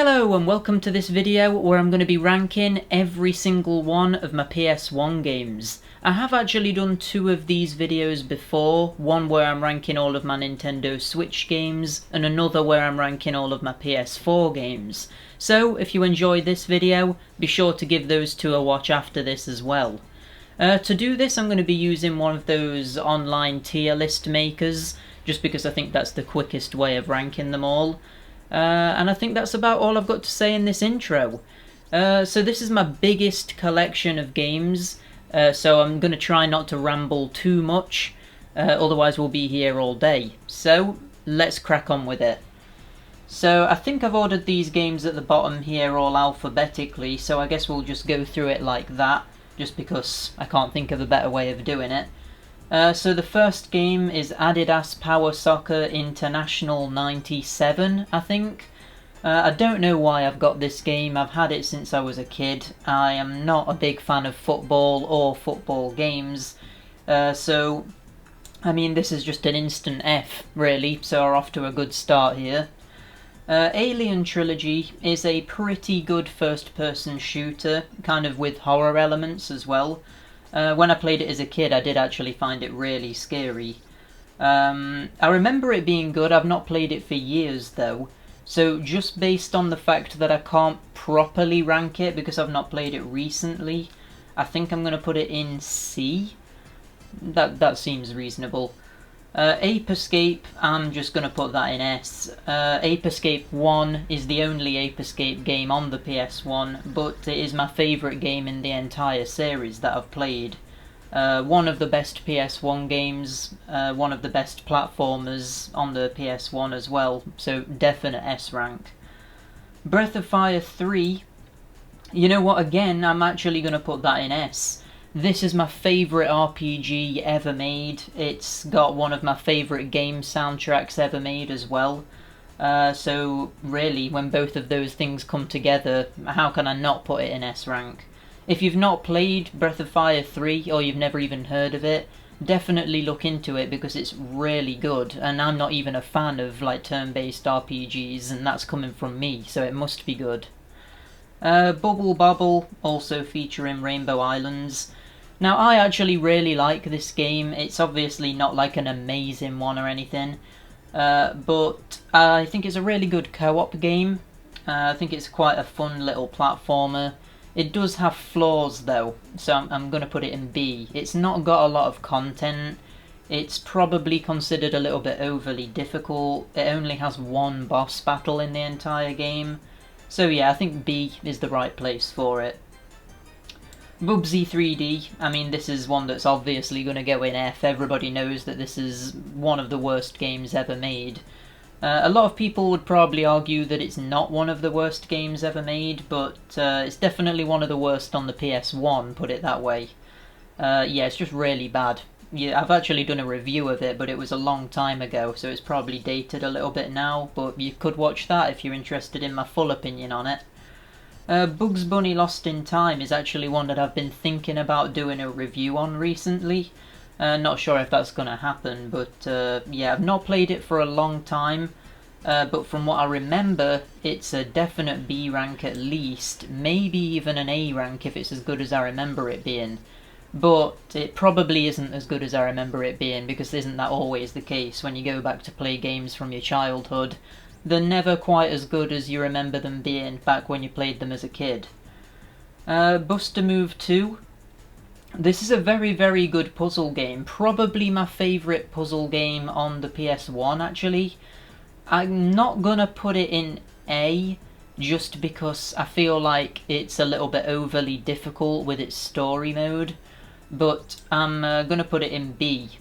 Hello and welcome to this video where I'm going to be ranking every single one of my PS1 games. I have actually done two of these videos before, one where I'm ranking all of my Nintendo Switch games and another where I'm ranking all of my PS4 games. So if you enjoyed this video, be sure to give those two a watch after this as well. To do this I'm going to be using one of those online tier list makers, just because I think that's the quickest way of ranking them all. And I think that's about all I've got to say in this intro. So this is my biggest collection of games, so I'm going to try not to ramble too much, otherwise we'll be here all day. So let's crack on with it. So I think I've ordered these games at the bottom here all alphabetically, so I guess we'll just go through it like that, just because I can't think of a better way of doing it. So the first game is Adidas Power Soccer International 97, I think. I don't know why I've got this game, I've had it since I was a kid. I am not a big fan of football or football games, so I mean this is just an instant F, really, so we're off to a good start here. Alien Trilogy is a pretty good first-person shooter, kind of with horror elements as well. When I played it as a kid, I did actually find it really scary. I remember it being good. I've not played it for years though, so just based on the fact that I can't properly rank it because I've not played it recently, I think I'm going to put it in C. That seems reasonable. Ape Escape, I'm just going to put that in S. Ape Escape 1 is the only Ape Escape game on the PS1, but it is my favourite game in the entire series that I've played. One of the best PS1 games, one of the best platformers on the PS1 as well, so definite S rank. Breath of Fire 3, you know what, again, I'm actually going to put that in S. This is my favourite RPG ever made. It's got one of my favourite game soundtracks ever made as well. So really, when both of those things come together, how can I not put it in S rank? If you've not played Breath of Fire 3, or you've never even heard of it, definitely look into it because it's really good. And I'm not even a fan of like turn-based RPGs, and that's coming from me, so it must be good. Bubble Bobble, also featuring Rainbow Islands. Now, I actually really like this game. It's obviously not like an amazing one or anything, but I think it's a really good co-op game. I think it's quite a fun little platformer. It does have flaws though, so I'm going to put it in B. It's not got a lot of content. It's probably considered a little bit overly difficult. It only has one boss battle in the entire game. So yeah, I think B is the right place for it. Bubsy 3D, I mean this is one that's obviously going to go in F. Everybody knows that this is one of the worst games ever made. A lot of people would probably argue that it's not one of the worst games ever made, but it's definitely one of the worst on the PS1, put it that way. Yeah, it's just really bad. Yeah, I've actually done a review of it, but it was a long time ago, so it's probably dated a little bit now, but you could watch that if you're interested in my full opinion on it. Bugs Bunny Lost in Time is actually one that I've been thinking about doing a review on recently. Not sure if that's going to happen, but yeah, I've not played it for a long time, but from what I remember, it's a definite B rank at least, maybe even an A rank if it's as good as I remember it being. But it probably isn't as good as I remember it being, because isn't that always the case when you go back to play games from your childhood? They're never quite as good as you remember them being back when you played them as a kid. Bust-a-Move 2. This is a very, very good puzzle game. Probably my favourite puzzle game on the PS1, actually. I'm not gonna put it in A, just because I feel like it's a little bit overly difficult with its story mode. But I'm gonna put it in B.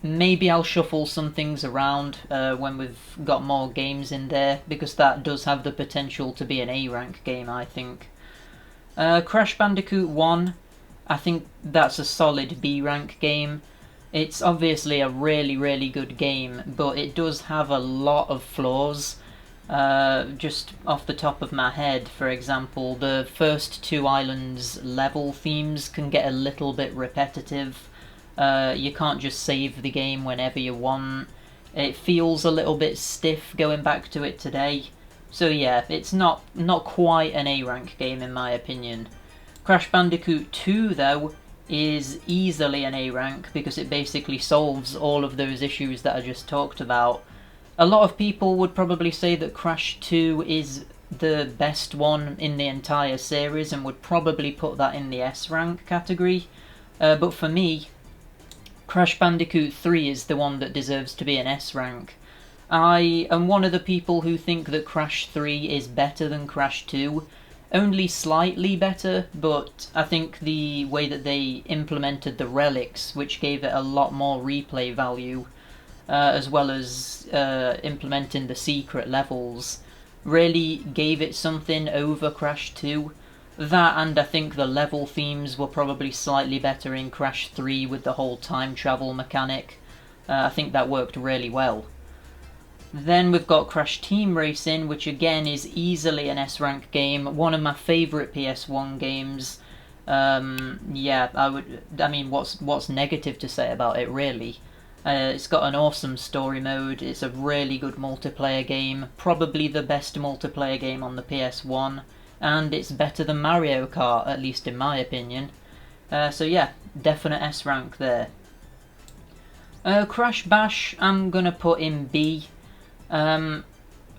Maybe I'll shuffle some things around when we've got more games in there, because that does have the potential to be an A rank game, I think. Crash Bandicoot 1, I think that's a solid B rank game. It's obviously a really, really good game, but it does have a lot of flaws. Just off the top of my head, for example, the first two islands level themes can get a little bit repetitive. You can't just save the game whenever you want. It feels a little bit stiff going back to it today, So yeah, it's not quite an A rank game in my opinion. Crash Bandicoot 2 though is easily an A rank because it basically solves all of those issues that I just talked about. A lot of people would probably say that Crash 2 is the best one in the entire series and would probably put that in the S rank category. But for me, Crash Bandicoot 3 is the one that deserves to be an S rank. I am one of the people who think that Crash 3 is better than Crash 2. Only slightly better, but I think the way that they implemented the relics, which gave it a lot more replay value, as well as implementing the secret levels, really gave it something over Crash 2. That, and I think the level themes were probably slightly better in Crash 3 with the whole time travel mechanic. I think that worked really well. Then we've got Crash Team Racing, which again is easily an S rank game, one of my favourite PS1 games. Yeah, I mean, what's negative to say about it really? It's got an awesome story mode. It's a really good multiplayer game, probably the best multiplayer game on the PS1, and it's better than Mario Kart, at least in my opinion. So yeah, definite S rank there. Crash Bash, I'm gonna put in B. I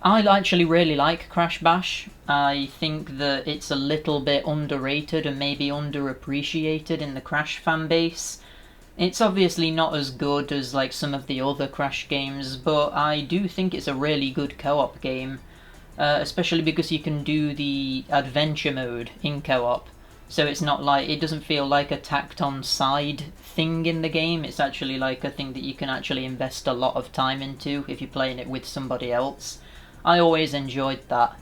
actually really like Crash Bash. I think that it's a little bit underrated and maybe underappreciated in the Crash fanbase. It's obviously not as good as like some of the other Crash games, but I do think it's a really good co-op game, especially because you can do the adventure mode in co-op. So it's not like, it doesn't feel like a tacked on side thing in the game. It's actually like a thing that you can actually invest a lot of time into if you're playing it with somebody else. I always enjoyed that.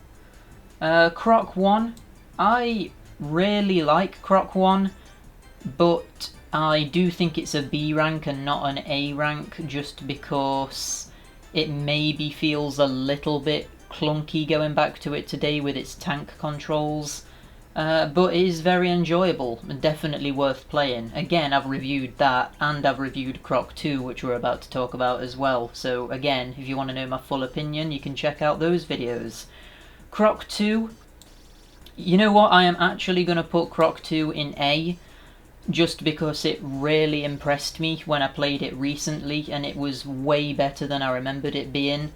Croc 1. I really like Croc 1, but I do think it's a B rank and not an A rank just because it maybe feels a little bit clunky going back to it today with its tank controls. But it is very enjoyable and definitely worth playing. Again, I've reviewed that, and I've reviewed Croc 2, which we're about to talk about as well. So again, if you want to know my full opinion, you can check out those videos. Croc 2, you know what, I am actually going to put Croc 2 in A, just because it really impressed me when I played it recently, and it was way better than I remembered it being.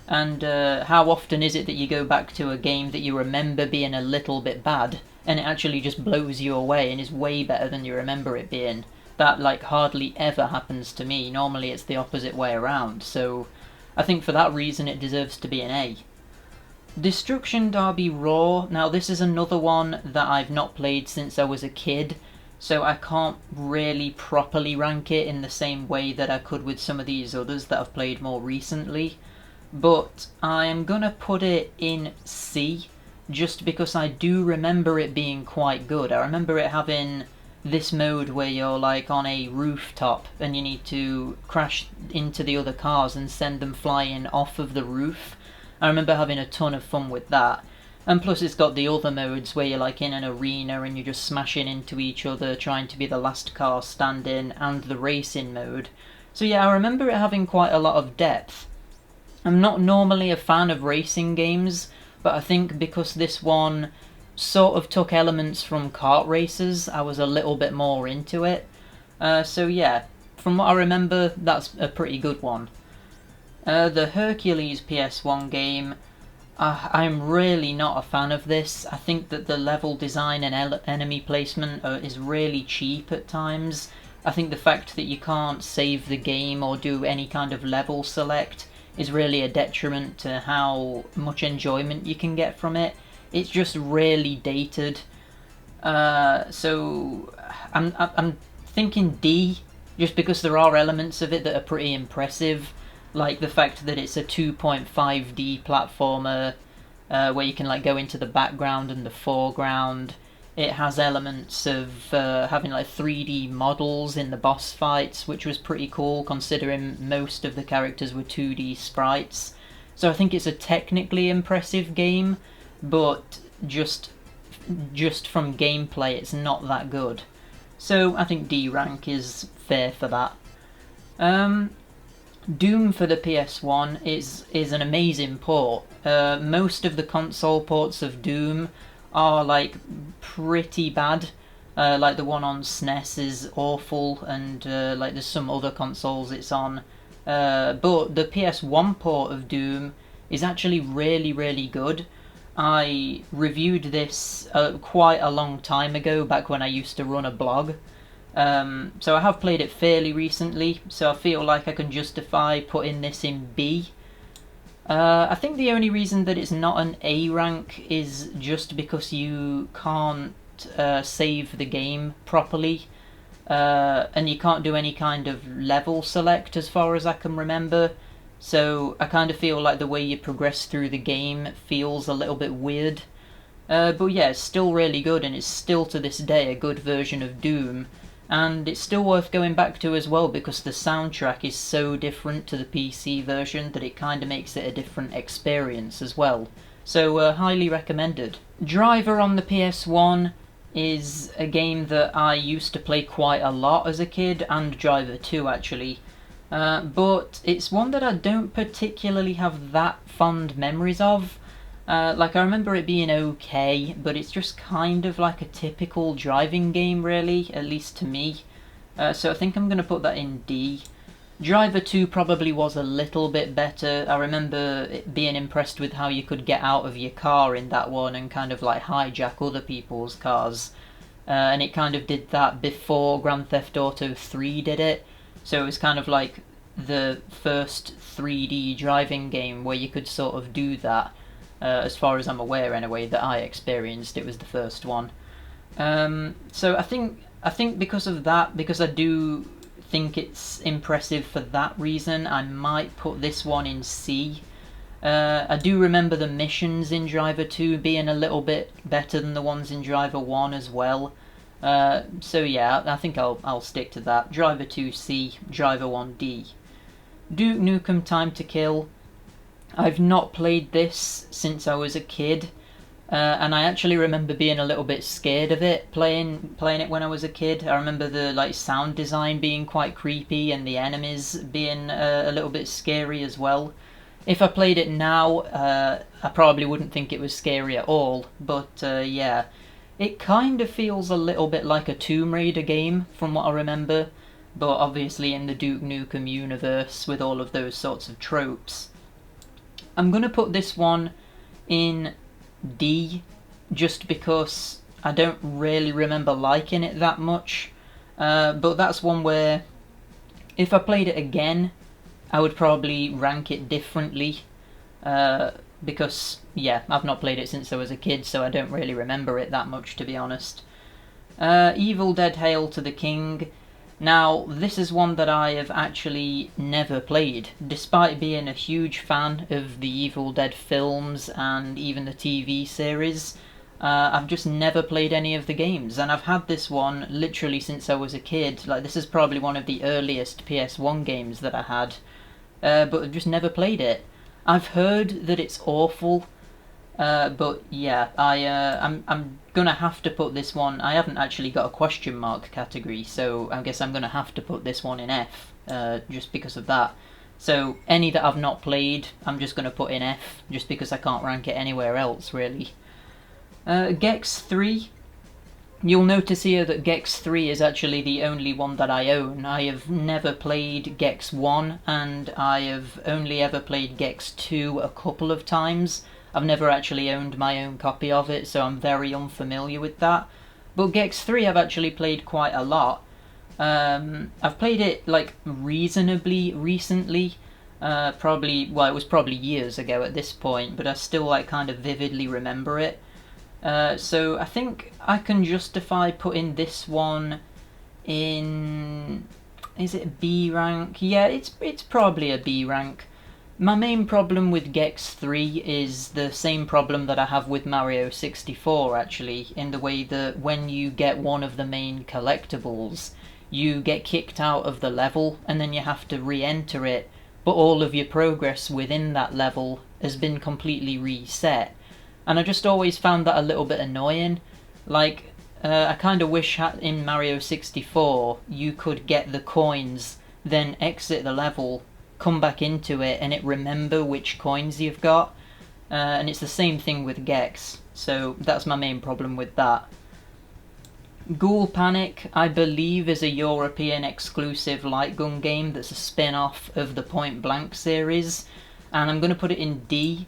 And how often is it that you go back to a game that you remember being a little bit bad, and it actually just blows you away and is way better than you remember it being? That, like, hardly ever happens to me. Normally it's the opposite way around, so I think for that reason it deserves to be an A. Destruction Derby Raw. Now this is another one that I've not played since I was a kid, so I can't really properly rank it in the same way that I could with some of these others that I've played more recently. But I am gonna put it in C, just because I do remember it being quite good. I remember it having this mode where you're like on a rooftop and you need to crash into the other cars and send them flying off of the roof. I remember having a ton of fun with that. And plus it's got the other modes where you're like in an arena and you're just smashing into each other trying to be the last car standing, and the racing mode. So yeah, I remember it having quite a lot of depth. I'm not normally a fan of racing games, but I think because this one sort of took elements from kart races, I was a little bit more into it. So yeah, from what I remember, that's a pretty good one. The Hercules PS1 game, I'm really not a fan of this. I think that the level design and enemy placement is really cheap at times. I think the fact that you can't save the game or do any kind of level select is really a detriment to how much enjoyment you can get from it. It's just really dated. So I'm thinking D, just because there are elements of it that are pretty impressive, like the fact that it's a 2.5D platformer where you can like go into the background and the foreground. It has elements of having like 3D models in the boss fights, which was pretty cool considering most of the characters were 2D sprites. So I think it's a technically impressive game, but just from gameplay it's not that good. So I think D rank is fair for that. Doom for the PS1 is an amazing port. Most of the console ports of Doom are like pretty bad. Like the one on SNES is awful, and like there's some other consoles it's on. But the PS1 port of Doom is actually really, really good. I reviewed this quite a long time ago, back when I used to run a blog. So I have played it fairly recently, so I feel like I can justify putting this in B. I think the only reason that it's not an A rank is just because you can't save the game properly, and you can't do any kind of level select as far as I can remember. So I kind of feel like the way you progress through the game feels a little bit weird. But yeah, it's still really good, and it's still to this day a good version of Doom. And it's still worth going back to as well, because the soundtrack is so different to the PC version that it kind of makes it a different experience as well. So highly recommended. Driver on the PS1 is a game that I used to play quite a lot as a kid, and Driver 2 actually. But it's one that I don't particularly have that fond memories of. Like, I remember it being okay, but it's just kind of like a typical driving game, really, at least to me. So I think I'm going to put that in D. Driver 2 probably was a little bit better. I remember being impressed with how you could get out of your car in that one and kind of like hijack other people's cars. And it kind of did that before Grand Theft Auto 3 did it. So it was kind of like the first 3D driving game where you could sort of do that. As far as I'm aware, anyway, that I experienced, it was the first one. So I think because of that, because I do think it's impressive for that reason, I might put this one in C. I do remember the missions in Driver 2 being a little bit better than the ones in Driver 1 as well. So yeah, I think I'll stick to that. Driver 2 C, Driver 1 D. Duke Nukem Time to Kill. I've not played this since I was a kid, and I actually remember being a little bit scared of it, playing it when I was a kid. I remember the like sound design being quite creepy, and the enemies being a little bit scary as well. If I played it now, I probably wouldn't think it was scary at all, but yeah, it kind of feels a little bit like a Tomb Raider game from what I remember, but obviously in the Duke Nukem universe with all of those sorts of tropes. I'm going to put this one in D, just because I don't really remember liking it that much. But that's one where, if I played it again, I would probably rank it differently. Because, yeah, I've not played it since I was a kid, so I don't really remember it that much, to be honest. Evil Dead Hail to the King. Now, this is one that I have actually never played, despite being a huge fan of the Evil Dead films and even the TV series. I've just never played any of the games, and I've had this one literally since I was a kid. Like, this is probably one of the earliest PS1 games that I had, but I've just never played it. I've heard that it's awful, but yeah, I'm gonna have to put this one. I haven't actually got a question mark category, so I guess I'm gonna have to put this one in F, just because of that. So any that I've not played, I'm just gonna put in F, just because I can't rank it anywhere else, really. Gex 3. You'll notice here that Gex 3 is actually the only one that I own. I have never played Gex 1, and I have only ever played Gex 2 a couple of times. I've never actually owned my own copy of it, so I'm very unfamiliar with that. But Gex 3 I've actually played quite a lot. I've played it like reasonably recently. Probably, well, it was probably years ago at this point, but I still like kind of vividly remember it. So I think I can justify putting this one in... Is it B rank? Yeah, it's probably a B rank. My main problem with Gex 3 is the same problem that I have with Mario 64, actually, in the way that when you get one of the main collectibles, you get kicked out of the level, and then you have to re-enter it, but all of your progress within that level has been completely reset. And I just always found that a little bit annoying. Like, I kind of wish in Mario 64 you could get the coins, then exit the level, come back into it and it remember which coins you've got. And it's the same thing with Gex, so that's my main problem with that. Ghoul Panic, I believe, is a European exclusive light gun game that's a spin-off of the Point Blank series, and I'm going to put it in D.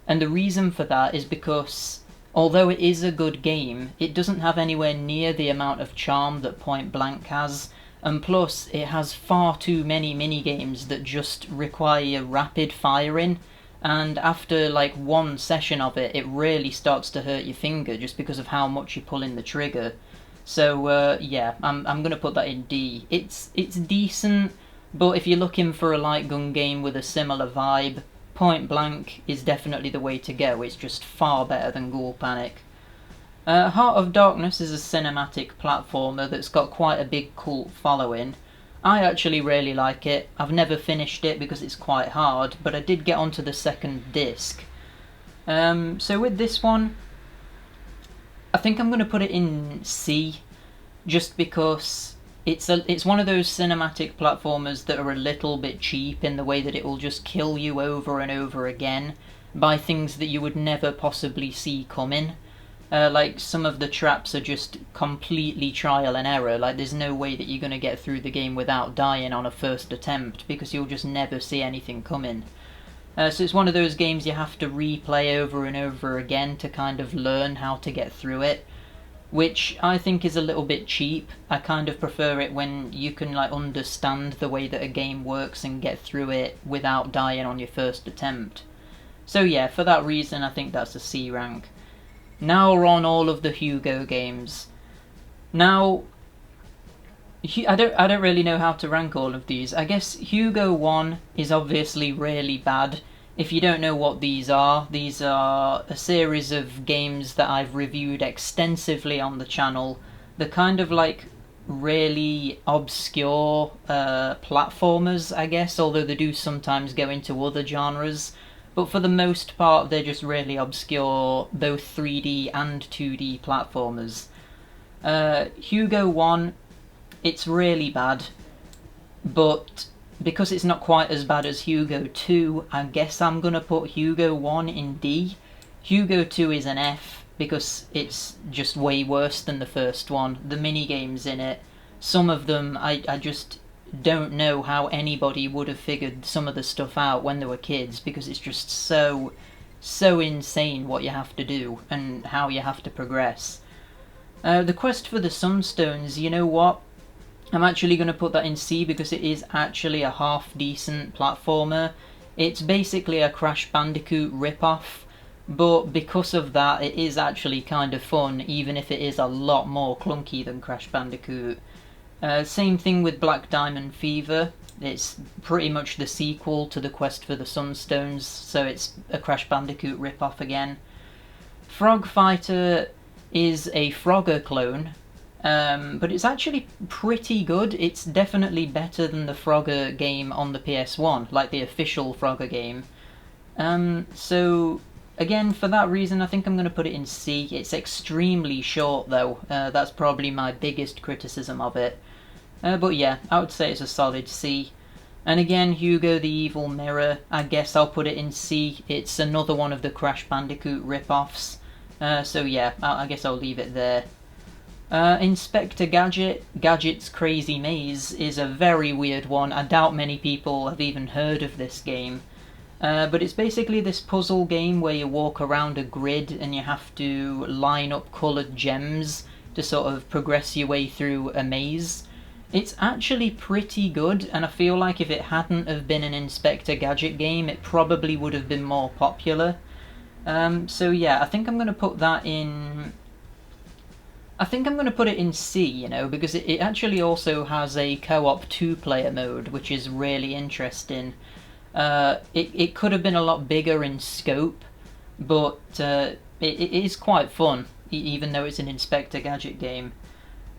And the reason for that is because, although it is a good game, it doesn't have anywhere near the amount of charm that Point Blank has, and plus it has far too many minigames that just require rapid firing, and after like one session of it, it really starts to hurt your finger just because of how much you pull in the trigger. So yeah, I'm gonna put that in D. It's decent, but if you're looking for a light gun game with a similar vibe, Point Blank is definitely the way to go. It's just far better than Ghoul Panic. Heart of Darkness is a cinematic platformer that's got quite a big cult following. I actually really like it. I've never finished it because it's quite hard, but I did get onto the second disc. So with this one, I think I'm going to put it in C, just because it's one of those cinematic platformers that are a little bit cheap in the way that it will just kill you over and over again by things that you would never possibly see coming. Like, some of the traps are just completely trial and error. Like, there's no way that you're going to get through the game without dying on a first attempt, because you'll just never see anything coming. So it's one of those games you have to replay over and over again to kind of learn how to get through it, which I think is a little bit cheap. I kind of prefer it when you can like understand the way that a game works and get through it without dying on your first attempt. So yeah, for that reason I think that's a C rank. Now we're on all of the Hugo games. Now, I don't really know how to rank all of these. I guess Hugo 1 is obviously really bad. If you don't know what these are a series of games that I've reviewed extensively on the channel. They're kind of like really obscure platformers, I guess, although they do sometimes go into other genres. But for the most part, they're just really obscure, both 3D and 2D platformers. Hugo 1, it's really bad, but because it's not quite as bad as Hugo 2, I guess I'm gonna put Hugo 1 in D. Hugo 2 is an F, because it's just way worse than the first one. The minigames in it, some of them, I just don't know how anybody would have figured some of the stuff out when they were kids, because it's just so insane what you have to do, and how you have to progress. The Quest for the Sunstones, you know what? I'm actually going to put that in C because it is actually a half-decent platformer. It's basically a Crash Bandicoot rip-off, but because of that it is actually kind of fun, even if it is a lot more clunky than Crash Bandicoot. Same thing with Black Diamond Fever. It's pretty much the sequel to the Quest for the Sunstones, so it's a Crash Bandicoot rip-off again. Frog Fighter is a Frogger clone, but it's actually pretty good. It's definitely better than the Frogger game on the PS1, like the official Frogger game. So again, for that reason, I think I'm going to put it in C. It's extremely short though, that's probably my biggest criticism of it. But yeah, I would say it's a solid C. And again, Hugo the Evil Mirror, I guess I'll put it in C. It's another one of the Crash Bandicoot rip-offs. So yeah, I guess I'll leave it there. Inspector Gadget's Crazy Maze is a very weird one. I doubt many people have even heard of this game. But it's basically this puzzle game where you walk around a grid and you have to line up coloured gems to sort of progress your way through a maze. It's actually pretty good, and I feel like if it hadn't have been an Inspector Gadget game, it probably would have been more popular. So yeah, I think I'm going to put that in... I think I'm going to put it in C, you know, because it actually also has a co-op 2-player mode, which is really interesting. It could have been a lot bigger in scope, but it is quite fun, even though it's an Inspector Gadget game.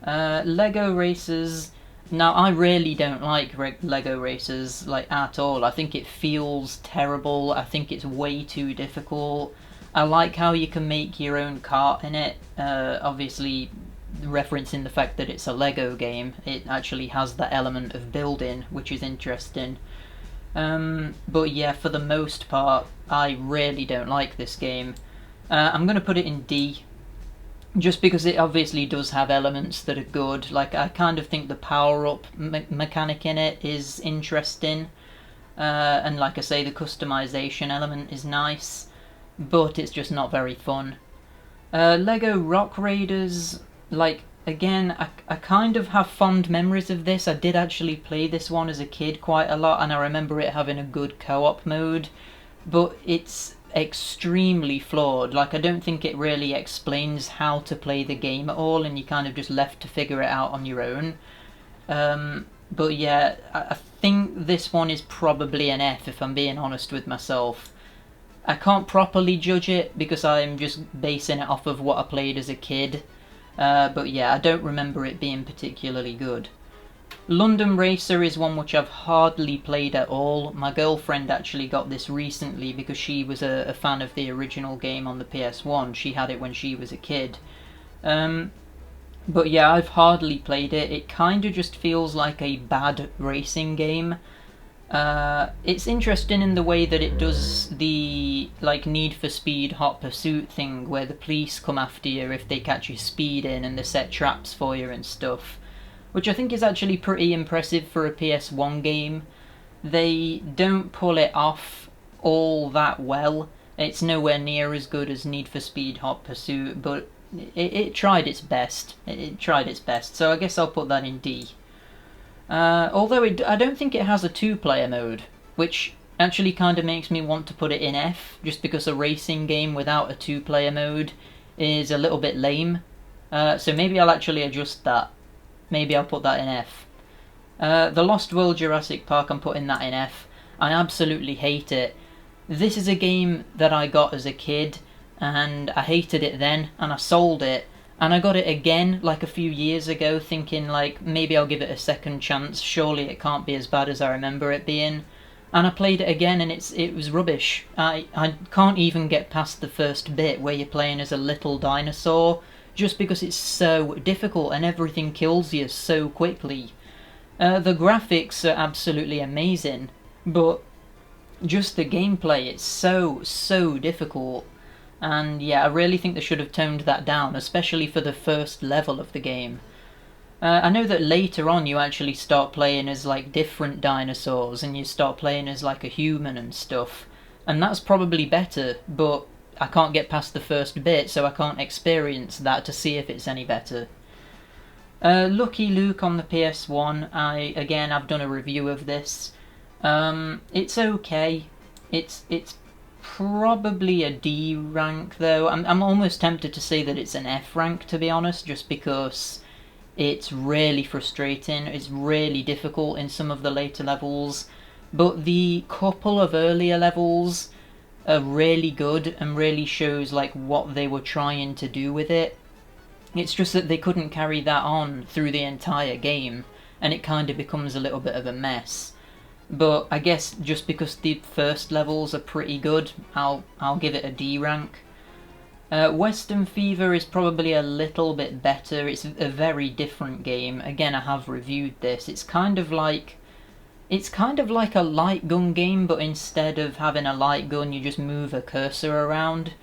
Lego Racers... Now, I really don't like Lego Racers, like, at all. I think it feels terrible. I think it's way too difficult. I like how you can make your own kart in it. Obviously, referencing the fact that it's a Lego game, it actually has that element of building, which is interesting. But yeah, for the most part, I really don't like this game. I'm going to put it in D, just because it obviously does have elements that are good. Like, I kind of think the power-up mechanic in it is interesting, and like I say, the customization element is nice, but it's just not very fun. Lego Rock Raiders, like, again, I kind of have fond memories of this. I did actually play this one as a kid quite a lot, and I remember it having a good co-op mode, but it's extremely flawed. Like, I don't think it really explains how to play the game at all, and you're kind of just left to figure it out on your own. But yeah, I think this one is probably an F, if I'm being honest with myself. I can't properly judge it because I'm just basing it off of what I played as a kid. But yeah, I don't remember it being particularly good. London Racer is one which I've hardly played at all. My girlfriend actually got this recently because she was a fan of the original game on the PS1. She had it when she was a kid. But yeah, I've hardly played it. It kind of just feels like a bad racing game. It's interesting in the way that it does the like Need for Speed Hot Pursuit thing, where the police come after you if they catch you speeding and they set traps for you and stuff, which I think is actually pretty impressive for a PS1 game. They don't pull it off all that well. It's nowhere near as good as Need for Speed Hot Pursuit, but it tried its best. It tried its best, so I guess I'll put that in D. Although I don't think it has a two-player mode, which actually kind of makes me want to put it in F, just because a racing game without a two-player mode is a little bit lame. So maybe I'll actually adjust that. Maybe I'll put that in F. The Lost World Jurassic Park, I'm putting that in F. I absolutely hate it. This is a game that I got as a kid, and I hated it then, and I sold it. And I got it again like a few years ago, thinking like maybe I'll give it a second chance. Surely it can't be as bad as I remember it being. And I played it again, and it was rubbish. I can't even get past the first bit where you're playing as a little dinosaur, just because it's so difficult and everything kills you so quickly. The graphics are absolutely amazing, but just the gameplay, it's so difficult. And yeah, I really think they should have toned that down, especially for the first level of the game. I know that later on you actually start playing as like different dinosaurs, and you start playing as like a human and stuff, and that's probably better, but I can't get past the first bit, so I can't experience that to see if it's any better. Lucky Luke on the PS1, I've done a review of this. It's okay. It's probably a D rank though. I'm almost tempted to say that it's an F rank, to be honest, just because it's really frustrating. It's really difficult in some of the later levels, but the couple of earlier levels are really good and really shows like what they were trying to do with it. It's just that they couldn't carry that on through the entire game, and it kind of becomes a little bit of a mess. But I guess just because the first levels are pretty good, I'll give it a D rank. Western Fever is probably a little bit better. It's a very different game. Again, I have reviewed this. It's kind of like a light gun game, but instead of having a light gun, you just move a cursor around.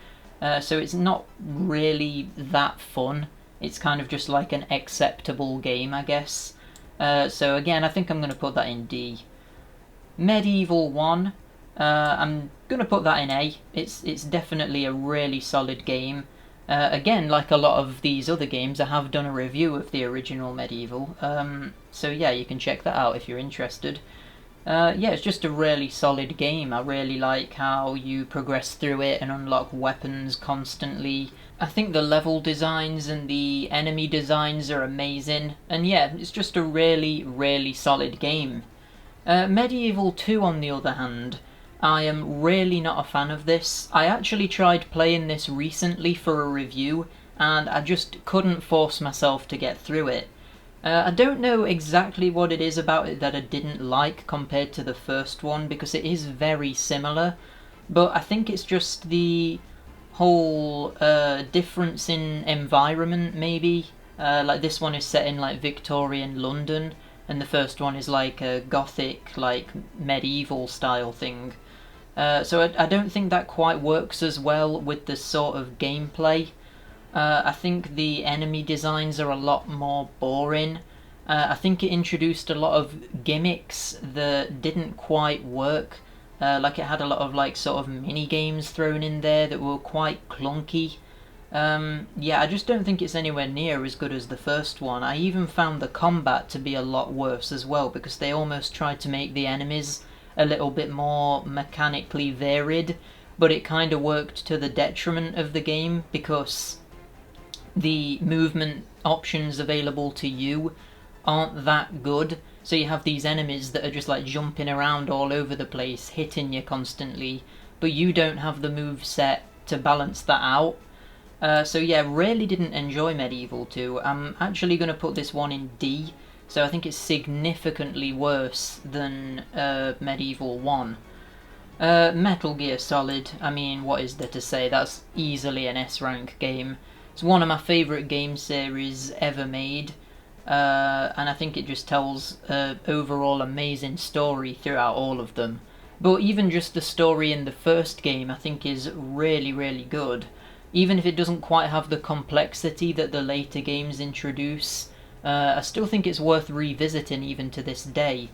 So it's not really that fun. It's kind of just like an acceptable game, I guess. So again, I think I'm going to put that in D. Medieval 1, I'm going to put that in A. It's definitely a really solid game. Again, like a lot of these other games, I have done a review of the original Medieval. So yeah, you can check that out if you're interested. Yeah, it's just a really solid game. I really like how you progress through it and unlock weapons constantly. I think the level designs and the enemy designs are amazing. And yeah, it's just a really solid game. Medieval 2, on the other hand, I am really not a fan of this. I actually tried playing this recently for a review, and I just couldn't force myself to get through it. I don't know exactly what it is about it that I didn't like compared to the first one, because it is very similar, but I think it's just the whole difference in environment, maybe. Like, this one is set in like Victorian London, and the first one is like a gothic, like medieval style thing. So I don't think that quite works as well with the sort of gameplay. I think the enemy designs are a lot more boring. I think it introduced a lot of gimmicks that didn't quite work. Like it had a lot of like sort of mini games thrown in there that were quite clunky. Yeah, I just don't think it's anywhere near as good as the first one. I even found the combat to be a lot worse as well, because they almost tried to make the enemies a little bit more mechanically varied, but it kind of worked to the detriment of the game, because the movement options available to you aren't that good. So you have these enemies that are just like jumping around all over the place, hitting you constantly, but you don't have the move set to balance that out. So yeah, really didn't enjoy Medieval 2. I'm actually going to put this one in D, so I think it's significantly worse than Medieval 1. Metal Gear Solid, I mean, what is there to say? That's easily an S-rank game. It's one of my favourite game series ever made, and I think it just tells an overall amazing story throughout all of them. But even just the story in the first game I think is really, really good. Even if it doesn't quite have the complexity that the later games introduce, I still think it's worth revisiting even to this day.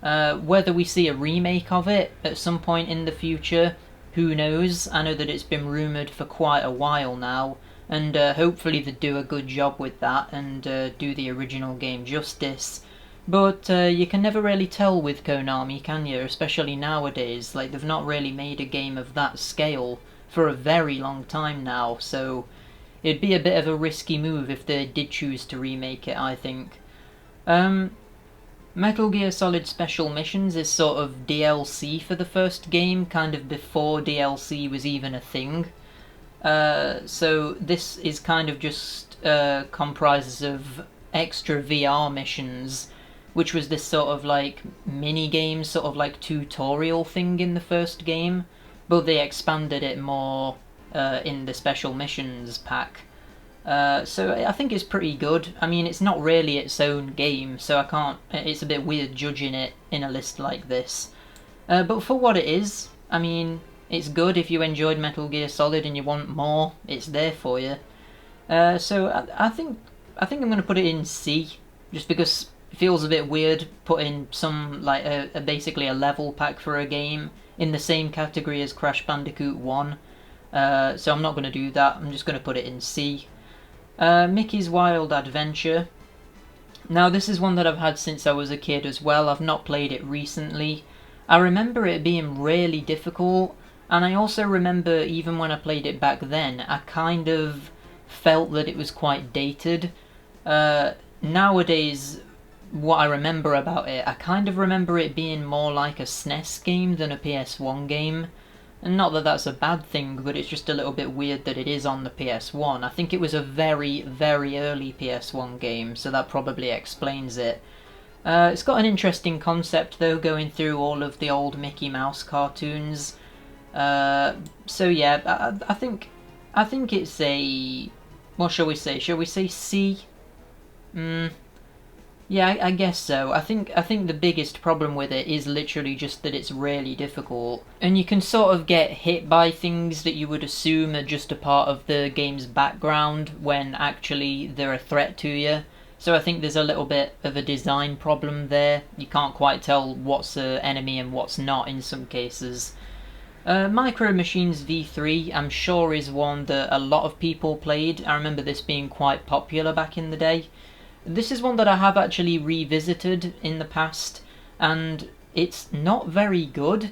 Whether we see a remake of it at some point in the future, who knows? I know that it's been rumoured for quite a while now, and hopefully they do a good job with that and do the original game justice. But you can never really tell with Konami, can you? Especially nowadays, like they've not really made a game of that scale for a very long time now, so it'd be a bit of a risky move if they did choose to remake it, I think. Metal Gear Solid Special Missions is sort of DLC for the first game, kind of before DLC was even a thing. So this is kind of just comprises of extra VR missions, which was this sort of like mini-game, sort of like tutorial thing in the first game, but they expanded it more in the Special Missions pack. So I think it's pretty good. I mean, it's not really its own game, so I can't... It's a bit weird judging it in a list like this. But for what it is, I mean, it's good. If you enjoyed Metal Gear Solid and you want more, it's there for you. So I think I'm going to put it in C, just because it feels a bit weird putting some, like, basically a level pack for a game in the same category as Crash Bandicoot 1. So I'm not going to do that. I'm just going to put it in C. Mickey's Wild Adventure. Now this is one that I've had since I was a kid as well. I've not played it recently. I remember it being really difficult, and I also remember even when I played it back then, I kind of felt that it was quite dated. Nowadays, what I remember about it, I kind of remember it being more like a SNES game than a PS1 game. And not that that's a bad thing, but it's just a little bit weird that it is on the PS1. I think it was a very, very early PS1 game, so that probably explains it. It's got an interesting concept though, going through all of the old Mickey Mouse cartoons. So yeah, I think it's a... What shall we say? Shall we say C? Yeah, I guess so. I think the biggest problem with it is literally just that it's really difficult. And you can sort of get hit by things that you would assume are just a part of the game's background when actually they're a threat to you. So I think there's a little bit of a design problem there. You can't quite tell what's an enemy and what's not in some cases. Micro Machines V3, I'm sure, is one that a lot of people played. I remember this being quite popular back in the day. This is one that I have actually revisited in the past, and it's not very good.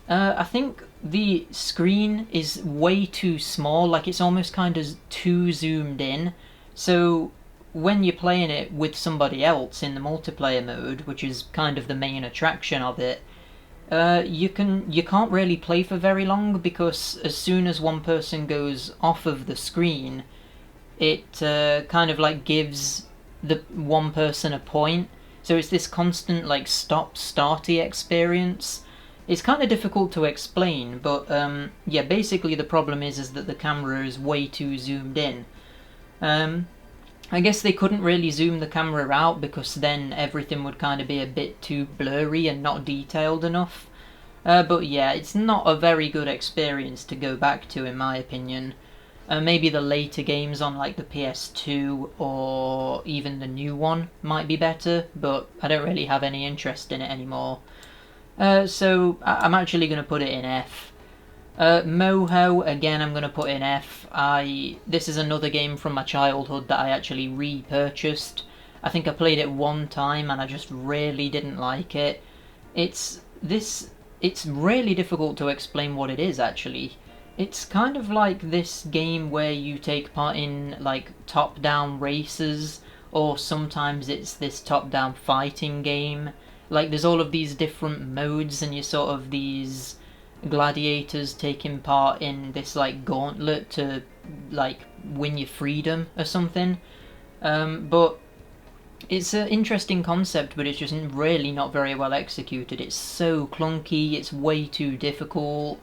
I think the screen is way too small, like it's almost kind of too zoomed in. So when you're playing it with somebody else in the multiplayer mode, which is kind of the main attraction of it, you can't really play for very long, because as soon as one person goes off of the screen, it kind of like gives the one person a point. So it's this constant like stop-starty experience. It's kind of difficult to explain, but yeah, basically the problem is that the camera is way too zoomed in. I guess they couldn't really zoom the camera out because then everything would kind of be a bit too blurry and not detailed enough. But yeah, it's not a very good experience to go back to in my opinion. Maybe the later games on like the PS2 or even the new one might be better, but I don't really have any interest in it anymore. So I'm actually going to put it in F. Moho, again, I'm going to put in F. This is another game from my childhood that I actually repurchased. I think I played it one time and I just really didn't like it. It's really difficult to explain what it is, actually. It's kind of like this game where you take part in like top-down races, or sometimes it's this top-down fighting game. Like there's all of these different modes and you're sort of these gladiators taking part in this like gauntlet to like win your freedom or something. But it's an interesting concept, but it's just really not very well executed. It's so clunky, it's way too difficult.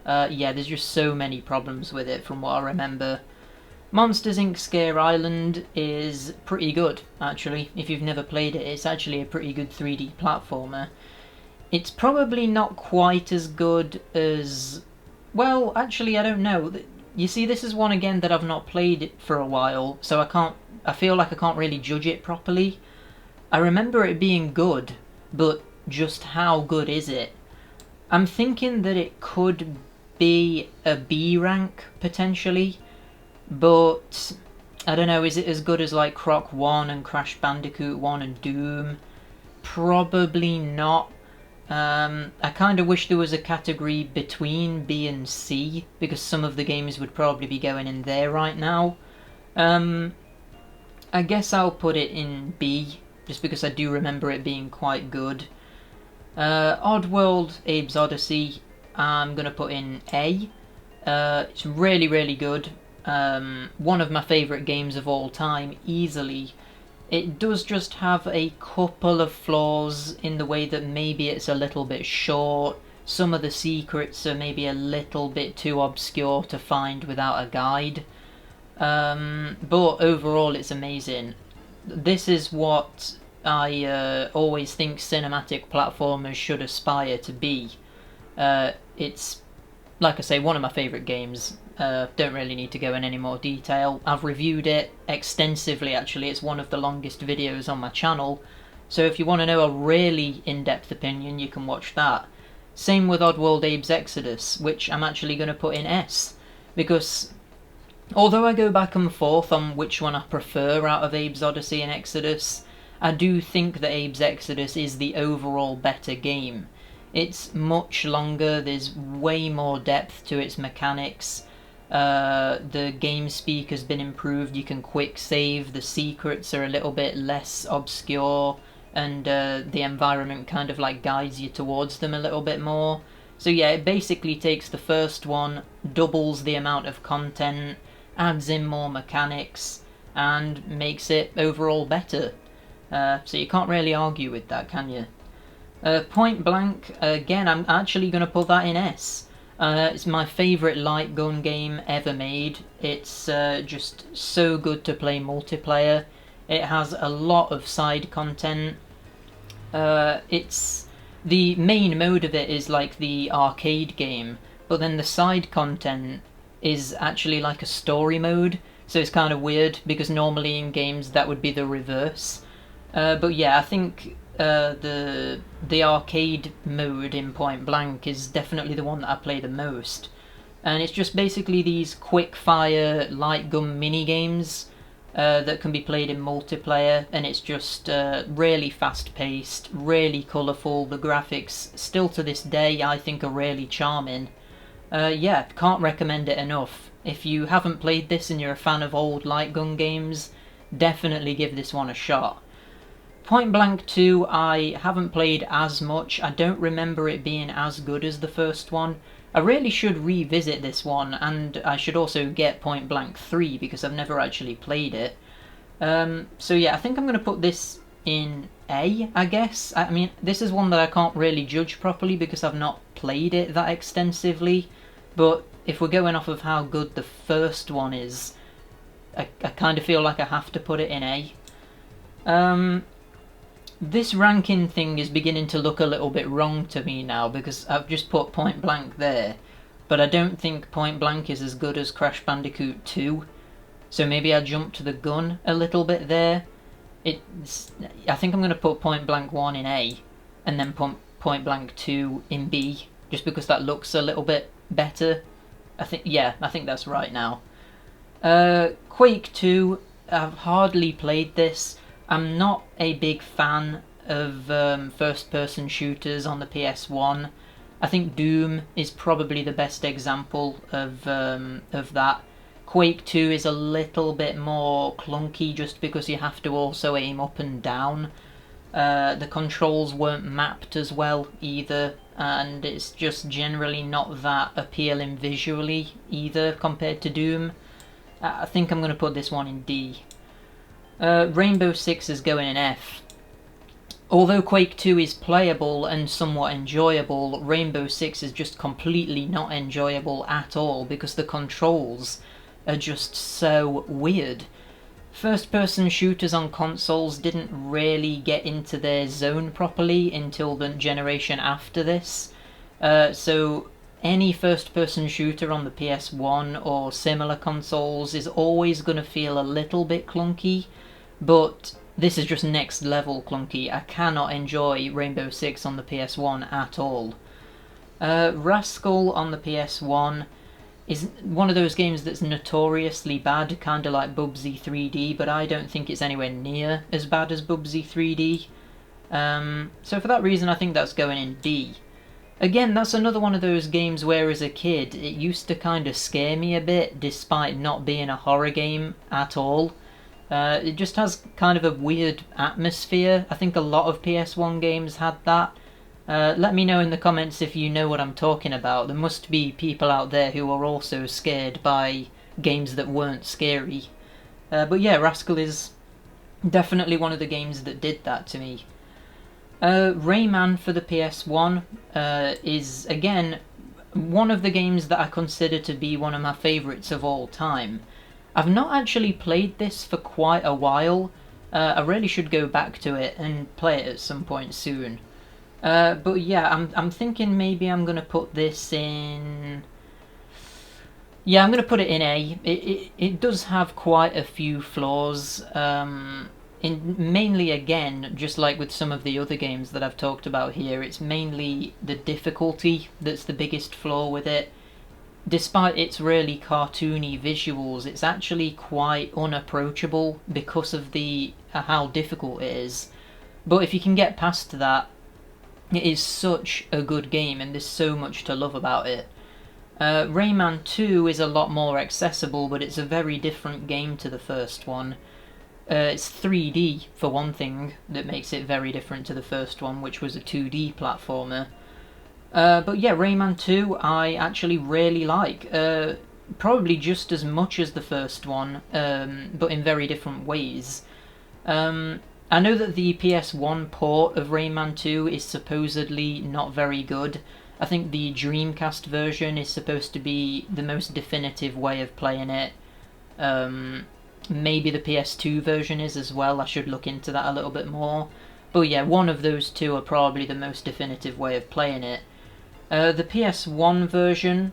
Yeah, there's just so many problems with it from what I remember. Monsters Inc. Scare Island is pretty good, actually. If you've never played it, it's actually a pretty good 3D platformer. It's probably not quite as good as... Well, actually, I don't know. You see, this is one again that I've not played for a while, so I feel like I can't really judge it properly. I remember it being good, but just how good is it? I'm thinking that it could be a B rank, potentially, but I don't know, is it as good as like Croc 1 and Crash Bandicoot 1 and Doom? Probably not. I kind of wish there was a category between B and C, because some of the games would probably be going in there right now. I guess I'll put it in B, just because I do remember it being quite good. Oddworld Abe's Odyssey, I'm going to put in A. It's really, really good. One of my favourite games of all time, easily. It does just have a couple of flaws in the way that maybe it's a little bit short. Some of the secrets are maybe a little bit too obscure to find without a guide. But overall it's amazing. This is what I always think cinematic platformers should aspire to be. It's, like I say, one of my favourite games. Don't really need to go in any more detail. I've reviewed it extensively, actually. It's one of the longest videos on my channel. So if you want to know a really in-depth opinion, you can watch that. Same with Oddworld Abe's Exodus, which I'm actually going to put in S. Because although I go back and forth on which one I prefer out of Abe's Odyssey and Exodus, I do think that Abe's Exodus is the overall better game. It's much longer, there's way more depth to its mechanics. The game speak has been improved, you can quick save, the secrets are a little bit less obscure, and the environment kind of like guides you towards them a little bit more. So yeah, it basically takes the first one, doubles the amount of content, adds in more mechanics, and makes it overall better. So you can't really argue with that, can you? Point Blank, again, I'm actually going to put that in S. It's my favourite light gun game ever made. It's just so good to play multiplayer. It has a lot of side content. It's the main mode of it is like the arcade game, but then the side content is actually like a story mode, so it's kind of weird because normally in games that would be the reverse. But yeah, I think the arcade mode in Point Blank is definitely the one that I play the most, and it's just basically these quick fire light gun mini games that can be played in multiplayer, and it's just really fast paced, really colourful. The graphics still to this day I think are really charming. Yeah, can't recommend it enough. If you haven't played this and you're a fan of old light gun games, definitely give this one a shot. Point Blank 2 I haven't played as much. I don't remember it being as good as the first one. I really should revisit this one, and I should also get Point Blank 3 because I've never actually played it. So yeah, I think I'm going to put this in A, I guess. I mean, this is one that I can't really judge properly because I've not played it that extensively, but if we're going off of how good the first one is, I kind of feel like I have to put it in A. This ranking thing is beginning to look a little bit wrong to me now, because I've just put Point Blank there, but I don't think Point Blank is as good as Crash Bandicoot 2, so maybe I jumped the gun a little bit there. I think I'm going to put Point Blank 1 in A, and then Point Blank 2 in B, just because that looks a little bit better. I think that's right now. Quake 2, I've hardly played this. I'm not a big fan of first-person shooters on the PS1. I think Doom is probably the best example of that. Quake 2 is a little bit more clunky just because you have to also aim up and down. The controls weren't mapped as well either, and it's just generally not that appealing visually either compared to Doom. I think I'm going to put this one in D. Rainbow Six is going in F. Although Quake 2 is playable and somewhat enjoyable, Rainbow Six is just completely not enjoyable at all because the controls are just so weird. First-person shooters on consoles didn't really get into their zone properly until the generation after this. So any first-person shooter on the PS1 or similar consoles is always going to feel a little bit clunky, but this is just next level clunky. I cannot enjoy Rainbow Six on the PS1 at all. Rascal on the PS1 is one of those games that's notoriously bad, kind of like Bubsy 3D, but I don't think it's anywhere near as bad as Bubsy 3D. So for that reason, I think that's going in D. Again, that's another one of those games where as a kid, it used to kind of scare me a bit, despite not being a horror game at all. It just has kind of a weird atmosphere. I think a lot of PS1 games had that. Let me know in the comments if you know what I'm talking about. There must be people out there who are also scared by games that weren't scary. But yeah, Rascal is definitely one of the games that did that to me. Rayman for the PS1 is, again, one of the games that I consider to be one of my favourites of all time. I've not actually played this for quite a while. I really should go back to it and play it at some point soon. But yeah, I'm thinking maybe I'm going to put this in... Yeah, I'm going to put it in A. It does have quite a few flaws. Mainly, again, just like with some of the other games that I've talked about here, it's mainly the difficulty that's the biggest flaw with it. Despite its really cartoony visuals, it's actually quite unapproachable because of how difficult it is. But if you can get past that, it is such a good game and there's so much to love about it. Rayman 2 is a lot more accessible, but it's a very different game to the first one. It's 3D, for one thing, that makes it very different to the first one, which was a 2D platformer. But yeah, Rayman 2 I actually really like. Probably just as much as the first one, but in very different ways. I know that the PS1 port of Rayman 2 is supposedly not very good. I think the Dreamcast version is supposed to be the most definitive way of playing it. Maybe the PS2 version is as well. I should look into that a little bit more. But yeah, one of those two are probably the most definitive way of playing it. The PS1 version,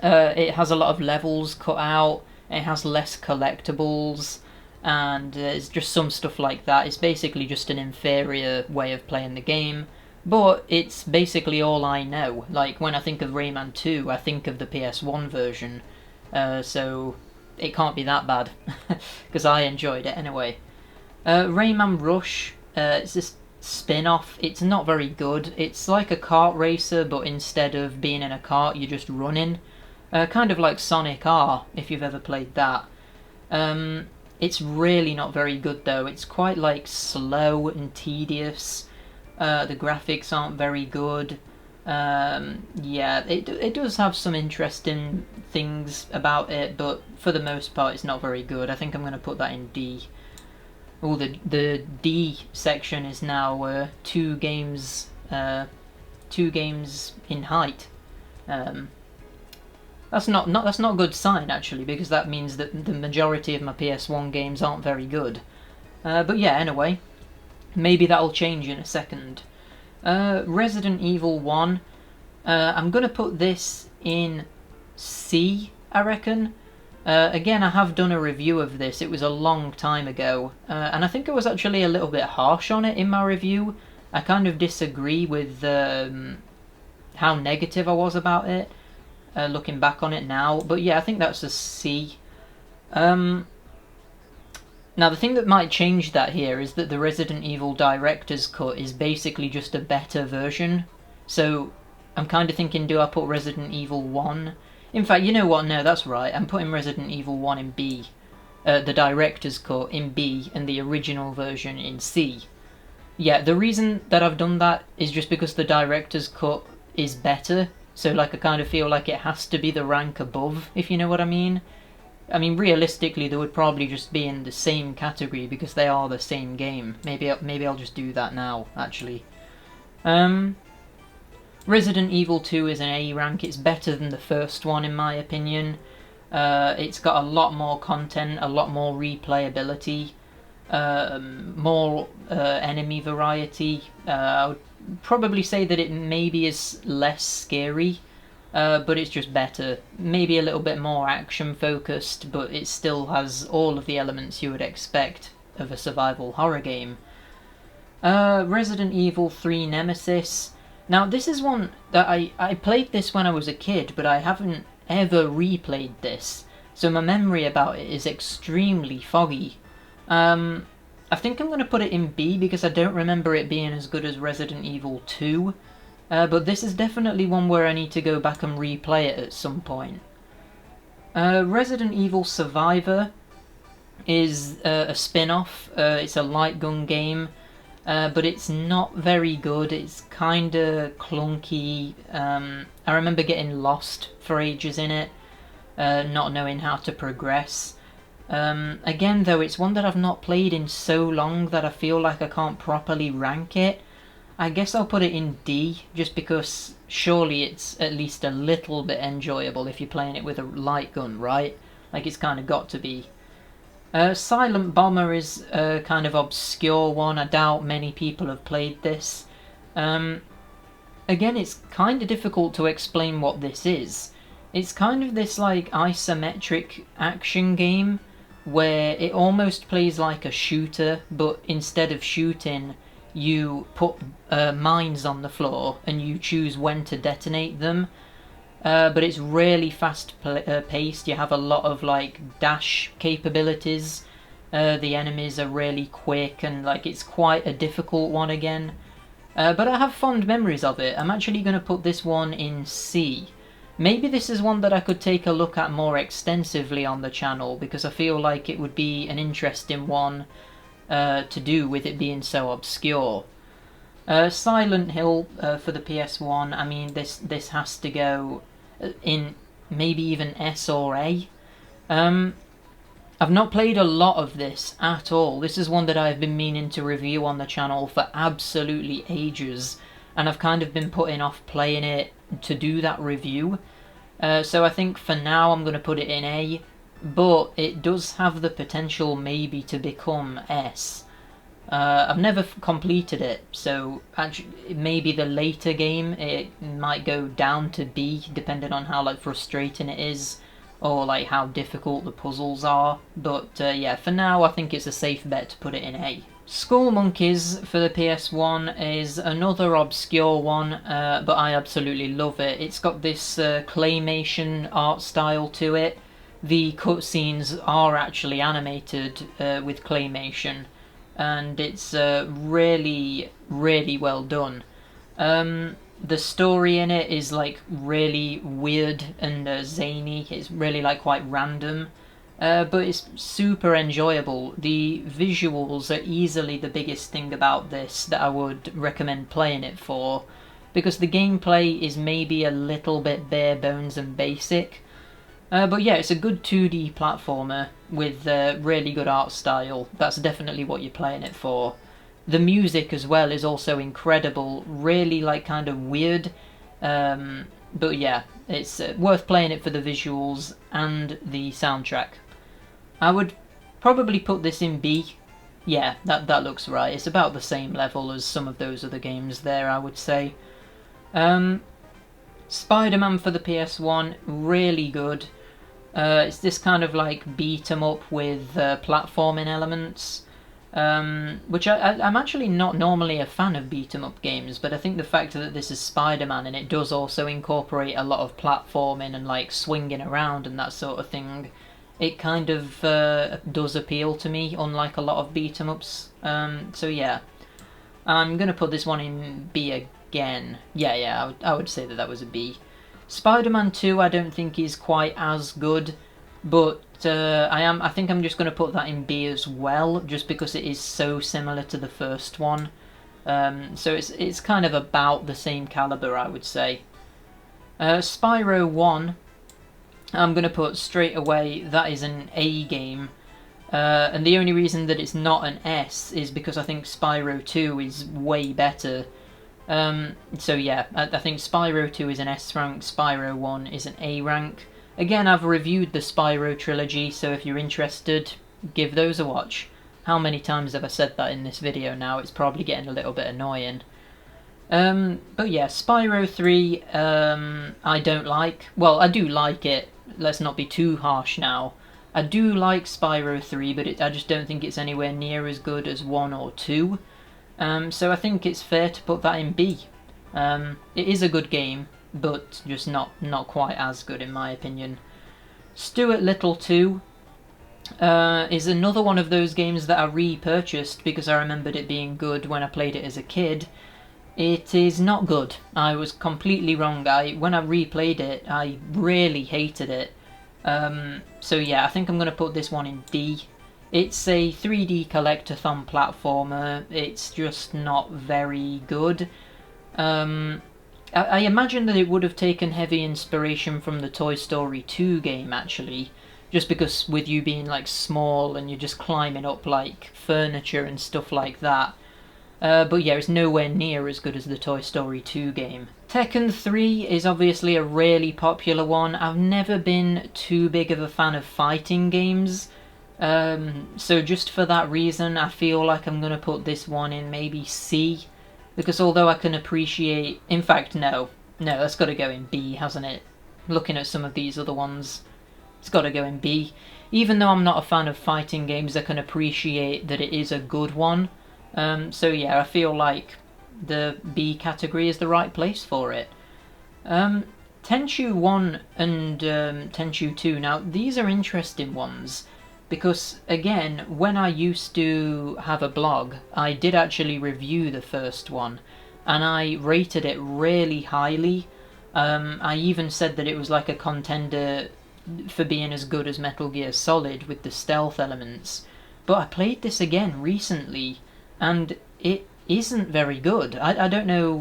it has a lot of levels cut out, it has less collectibles, and there's just some stuff like that. It's basically just an inferior way of playing the game, but it's basically all I know. Like, when I think of Rayman 2, I think of the PS1 version, so it can't be that bad, because I enjoyed it anyway. Rayman Rush, it's this spin-off. It's not very good. It's like a kart racer, but instead of being in a kart, you're just running. Kind of like Sonic R, if you've ever played that. It's really not very good though. It's quite like slow and tedious. The graphics aren't very good. Yeah, it does have some interesting things about it, but for the most part it's not very good. I think I'm going to put that in D. Oh, the D section is now 2 games in height. That's not a good sign actually, because that means that the majority of my PS1 games aren't very good. But yeah, anyway, maybe that'll change in a second. Resident Evil 1. I'm gonna put this in C, I reckon. Again, I have done a review of this. It was a long time ago, and I think I was actually a little bit harsh on it in my review. I kind of disagree with how negative I was about it, looking back on it now. But yeah, I think that's a C. Now, the thing that might change that here is that the Resident Evil Director's Cut is basically just a better version. So I'm kind of thinking, do I put Resident Evil 1? In fact, you know what? No, that's right. I'm putting Resident Evil 1 in B. The Director's Cut in B and the original version in C. Yeah, the reason that I've done that is just because the Director's Cut is better. So, like, I kind of feel like it has to be the rank above, if you know what I mean. I mean, realistically, they would probably just be in the same category because they are the same game. Maybe I'll just do that now, actually. Resident Evil 2 is an A rank. It's better than the first one, in my opinion. It's got a lot more content, a lot more replayability, more enemy variety. I would probably say that it maybe is less scary, but it's just better. Maybe a little bit more action focused, but it still has all of the elements you would expect of a survival horror game. Resident Evil 3 Nemesis. Now, this is one that I played this when I was a kid, but I haven't ever replayed this, so my memory about it is extremely foggy. I think I'm going to put it in B because I don't remember it being as good as Resident Evil 2, but this is definitely one where I need to go back and replay it at some point. Resident Evil Survivor is a spin-off. It's a light gun game. But it's not very good. It's kinda clunky. I remember getting lost for ages in it, not knowing how to progress. Again though, it's one that I've not played in so long that I feel like I can't properly rank it. I guess I'll put it in D, just because surely it's at least a little bit enjoyable if you're playing it with a light gun, right? Like, it's kinda got to be. Silent Bomber is a kind of obscure one. I doubt many people have played this. Again, it's kind of difficult to explain what this is. It's kind of this like isometric action game where it almost plays like a shooter, but instead of shooting, you put mines on the floor and you choose when to detonate them. But it's really fast paced. You have a lot of like dash capabilities. The enemies are really quick, and like it's quite a difficult one again. But I have fond memories of it. I'm actually going to put this one in C. Maybe this is one that I could take a look at more extensively on the channel, because I feel like it would be an interesting one to do with it being so obscure. Silent Hill for the PS1. I mean, this has to go in maybe even S or A. I've not played a lot of this at all. This is one that I've been meaning to review on the channel for absolutely ages, and I've kind of been putting off playing it to do that review. So I think for now I'm going to put it in A, but it does have the potential maybe to become S. I've never completed it, so actually, maybe the later game it might go down to B, depending on how like frustrating it is, or like how difficult the puzzles are. But yeah, for now I think it's a safe bet to put it in A. Skull Monkeys for the PS1 is another obscure one, but I absolutely love it. It's got this claymation art style to it. The cutscenes are actually animated with claymation, and it's really, really well done. The story in it is like really weird and zany. It's really like quite random, but it's super enjoyable. The visuals are easily the biggest thing about this that I would recommend playing it for, because the gameplay is maybe a little bit bare bones and basic. But yeah, it's a good 2D platformer with really good art style. That's definitely what you're playing it for. The music as well is also incredible, really like kind of weird. But yeah, it's worth playing it for the visuals and the soundtrack. I would probably put this in B. Yeah, that looks right. It's about the same level as some of those other games there, I would say. Spider-Man for the PS1, really good. It's this kind of like beat 'em up with platforming elements, which I'm actually not normally a fan of beat 'em up games, but I think the fact that this is Spider-Man and it does also incorporate a lot of platforming and like swinging around and that sort of thing, it kind of does appeal to me, unlike a lot of beat 'em ups. So yeah, I'm gonna put this one in B again. Yeah, I would say that was a B. Spider-Man 2 I don't think is quite as good, but I think I'm just going to put that in B as well, just because it is so similar to the first one. So it's kind of about the same caliber, I would say. Spyro 1, I'm going to put straight away that is an A game. And the only reason that it's not an S is because I think Spyro 2 is way better. So yeah, I think Spyro 2 is an S rank, Spyro 1 is an A rank. Again, I've reviewed the Spyro trilogy, so if you're interested, give those a watch. How many times have I said that in this video now? It's probably getting a little bit annoying. But yeah, Spyro 3, I don't like. Well, I do like it. Let's not be too harsh now. I do like Spyro 3, but I just don't think it's anywhere near as good as 1 or 2. So I think it's fair to put that in B. It is a good game, but just not quite as good in my opinion. Stuart Little 2 is another one of those games that I repurchased because I remembered it being good when I played it as a kid. It is not good. I was completely wrong. When I replayed it, I really hated it. So yeah, I think I'm going to put this one in D. It's a 3D collectathon platformer. It's just not very good. I imagine that it would have taken heavy inspiration from the Toy Story 2 game, actually. Just because with you being like small and you're just climbing up like furniture and stuff like that. But yeah, it's nowhere near as good as the Toy Story 2 game. Tekken 3 is obviously a really popular one. I've never been too big of a fan of fighting games. So just for that reason, I feel like I'm going to put this one in maybe C. Because although I can appreciate... In fact, no, that's got to go in B, hasn't it? Looking at some of these other ones, it's got to go in B. Even though I'm not a fan of fighting games, I can appreciate that it is a good one. So yeah, I feel like the B category is the right place for it. Tenchu 1 and Tenchu 2, now these are interesting ones. Because, again, when I used to have a blog, I did actually review the first one, and I rated it really highly. I even said that it was like a contender for being as good as Metal Gear Solid with the stealth elements. But I played this again recently, and it isn't very good. I don't know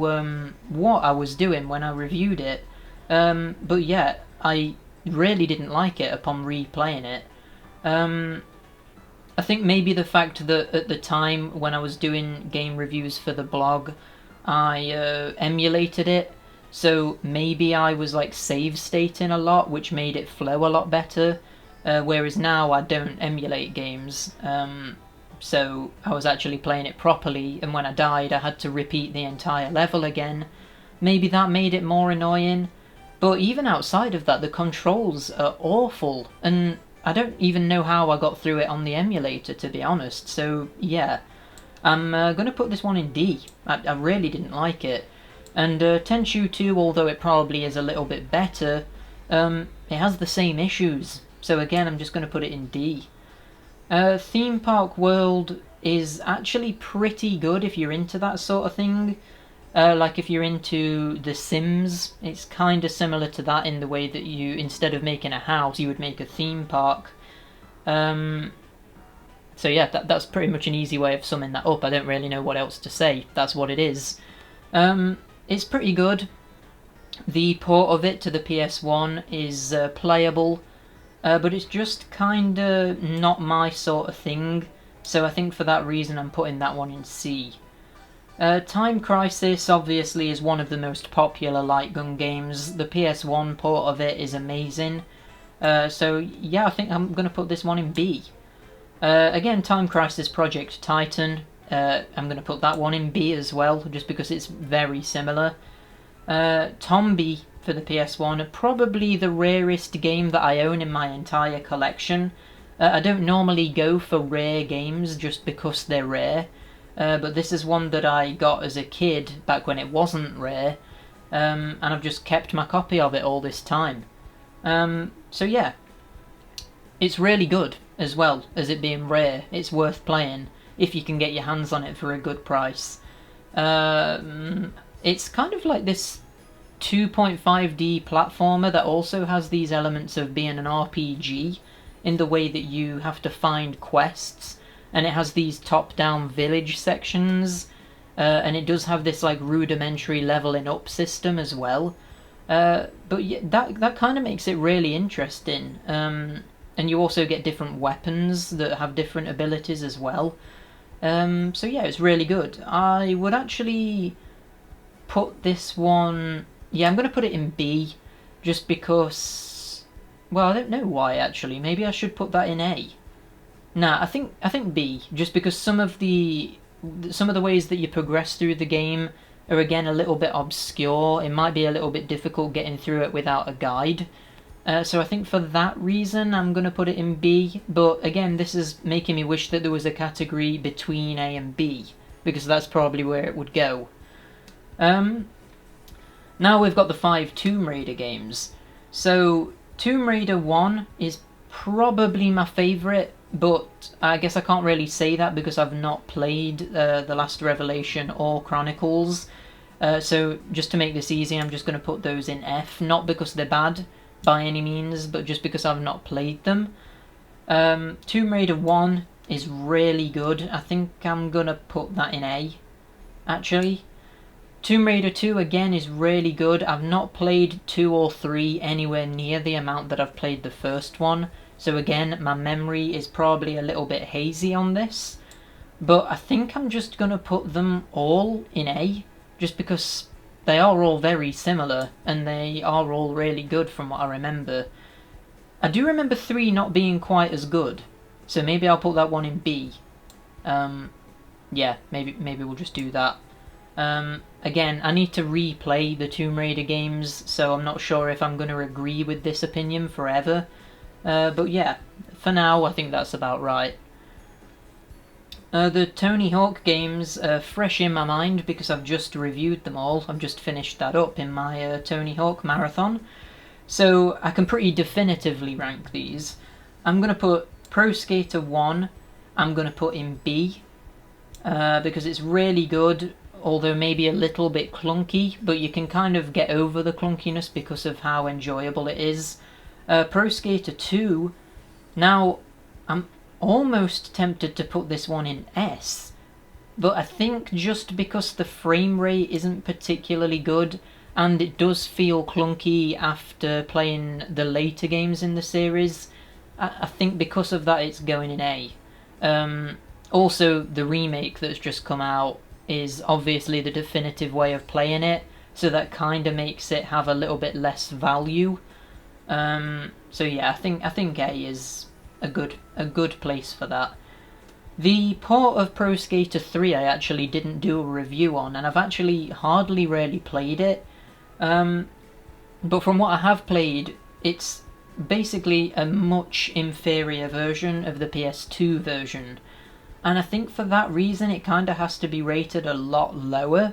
what I was doing when I reviewed it, but yeah, I really didn't like it upon replaying it. I think maybe the fact that at the time when I was doing game reviews for the blog, I emulated it, so maybe I was like save stating a lot, which made it flow a lot better, whereas now I don't emulate games, so I was actually playing it properly, and when I died I had to repeat the entire level again. Maybe that made it more annoying, but even outside of that, the controls are awful, and I don't even know how I got through it on the emulator, to be honest, so yeah. I'm going to put this one in D. I really didn't like it. And Tenchu 2, although it probably is a little bit better, it has the same issues, so again I'm just going to put it in D. Theme Park World is actually pretty good if you're into that sort of thing. Like if you're into The Sims, it's kind of similar to that in the way that you, instead of making a house, you would make a theme park. So yeah, that's pretty much an easy way of summing that up. I don't really know what else to say. That's what it is. It's pretty good. The port of it to the PS1 is playable, but it's just kind of not my sort of thing. So I think for that reason I'm putting that one in C. Time Crisis obviously is one of the most popular light gun games. The PS1 port of it is amazing. So yeah, I think I'm going to put this one in B. Again, Time Crisis Project Titan. I'm going to put that one in B as well, just because it's very similar. Tombi for the PS1, probably the rarest game that I own in my entire collection. I don't normally go for rare games just because they're rare, but this is one that I got as a kid back when it wasn't rare, and I've just kept my copy of it all this time. So yeah, it's really good as well as it being rare. It's worth playing if you can get your hands on it for a good price. It's kind of like this 2.5D platformer that also has these elements of being an RPG in the way that you have to find quests, and it has these top-down village sections, and it does have this like rudimentary leveling up system as well. But yeah, that kind of makes it really interesting. And you also get different weapons that have different abilities as well. So yeah, it's really good. I would actually put this one... Yeah, I'm going to put it in B, just because... Well, I don't know why, actually. Maybe I should put that in A. Nah, I think B, just because some of the ways that you progress through the game are, again, a little bit obscure. It might be a little bit difficult getting through it without a guide. So I think for that reason, I'm going to put it in B. But, again, this is making me wish that there was a category between A and B, because that's probably where it would go. Now we've got the 5 Tomb Raider games. So, Tomb Raider 1 is probably my favourite, but I guess I can't really say that because I've not played The Last Revelation or Chronicles. So, just to make this easy, I'm just going to put those in F. Not because they're bad by any means, but just because I've not played them. Tomb Raider 1 is really good. I think I'm going to put that in A, actually. Tomb Raider 2 again is really good. I've not played 2 or 3 anywhere near the amount that I've played the first one, so again my memory is probably a little bit hazy on this, but I think I'm just going to put them all in A, just because they are all very similar and they are all really good from what I remember. I do remember 3 not being quite as good, so maybe I'll put that one in B. Yeah, maybe we'll just do that. Again, I need to replay the Tomb Raider games, so I'm not sure if I'm going to agree with this opinion forever. But yeah, for now, I think that's about right. The Tony Hawk games are fresh in my mind because I've just reviewed them all. I've just finished that up in my Tony Hawk marathon. So I can pretty definitively rank these. I'm going to put Pro Skater 1, I'm going to put in B, because it's really good, although maybe a little bit clunky, but you can kind of get over the clunkiness because of how enjoyable it is. Pro Skater 2, now I'm almost tempted to put this one in S, but I think just because the frame rate isn't particularly good, and it does feel clunky after playing the later games in the series, I think because of that it's going in A. Also, the remake that's just come out is obviously the definitive way of playing it, so that kind of makes it have a little bit less value. So yeah, I think A is a good place for that. The port of Pro Skater 3 I actually didn't do a review on, and I've actually hardly really played it. But from what I have played, it's basically a much inferior version of the PS2 version. And I think for that reason it kind of has to be rated a lot lower.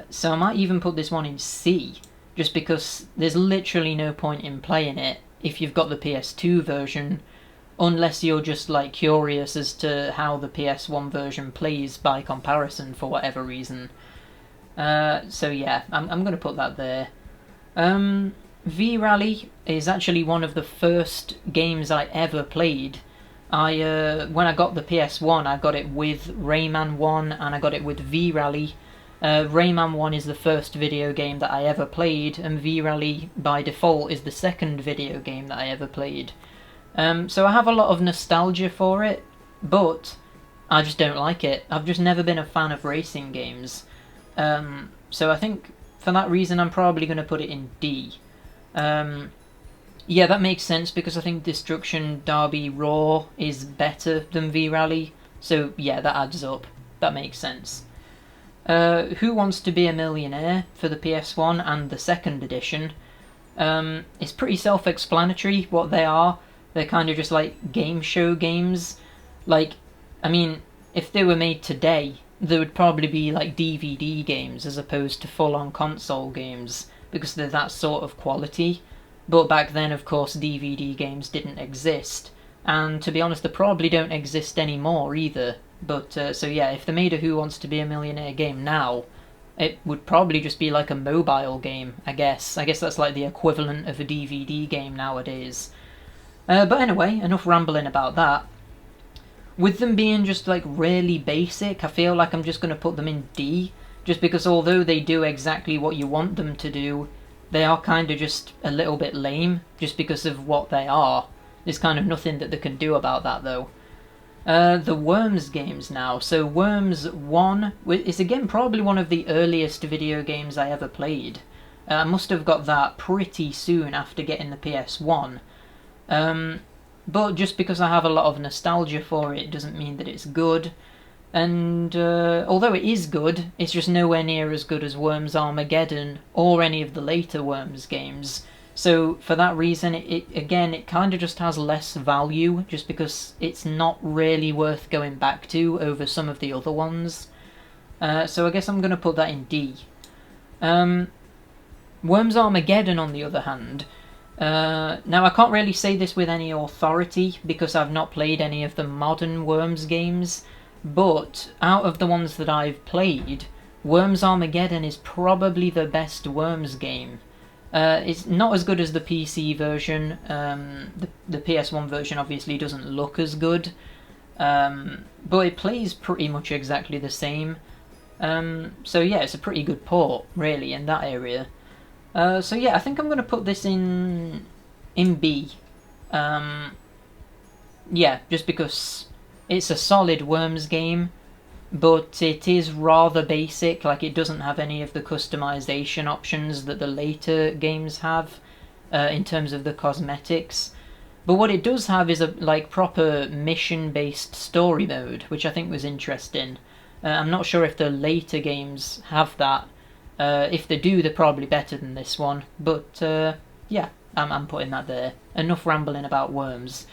So I might even put this one in C, just because there's literally no point in playing it if you've got the PS2 version, unless you're just like curious as to how the PS1 version plays by comparison for whatever reason. So yeah, I'm going to put that there. V-Rally is actually one of the first games I ever played. When I got the PS1, I got it with Rayman 1 and I got it with V-Rally. Rayman 1 is the first video game that I ever played, and V-Rally by default is the second video game that I ever played. So I have a lot of nostalgia for it, but I just don't like it. I've just never been a fan of racing games. So I think for that reason I'm probably going to put it in D. Yeah, that makes sense because I think Destruction Derby Raw is better than V-Rally. So yeah, that adds up. That makes sense. Who Wants to Be a Millionaire for the PS1 and the second edition. It's pretty self-explanatory what they are. They're kind of just like game show games. Like, I mean, if they were made today, they would probably be like DVD games as opposed to full-on console games because they're that sort of quality. But back then, of course, DVD games didn't exist. And to be honest, they probably don't exist anymore either. But, so yeah, if they made a Who Wants to Be a Millionaire game now, it would probably just be like a mobile game, I guess. I guess that's like the equivalent of a DVD game nowadays. But anyway, enough rambling about that. With them being just like really basic, I feel like I'm just going to put them in D, just because although they do exactly what you want them to do, they are kind of just a little bit lame, just because of what they are. There's kind of nothing that they can do about that though. The Worms games now. So Worms 1 is again probably one of the earliest video games I ever played. I must have got that pretty soon after getting the PS1. But just because I have a lot of nostalgia for it doesn't mean that it's good. And although it is good, it's just nowhere near as good as Worms Armageddon or any of the later Worms games. So for that reason, it kind of just has less value, just because it's not really worth going back to over some of the other ones. So I guess I'm going to put that in D. Worms Armageddon, on the other hand, now I can't really say this with any authority because I've not played any of the modern Worms games, but out of the ones that I've played, Worms Armageddon is probably the best Worms game. It's not as good as the PC version. The PS1 version obviously doesn't look as good, but it plays pretty much exactly the same. So yeah, it's a pretty good port, really, in that area. So yeah, I think I'm going to put this in B. Yeah, just because it's a solid Worms game, but it is rather basic. Like, it doesn't have any of the customization options that the later games have in terms of the cosmetics. But what it does have is a like proper mission-based story mode, which I think was interesting. I'm not sure if the later games have that. If they do, they're probably better than this one. But yeah, I'm putting that there. Enough rambling about Worms.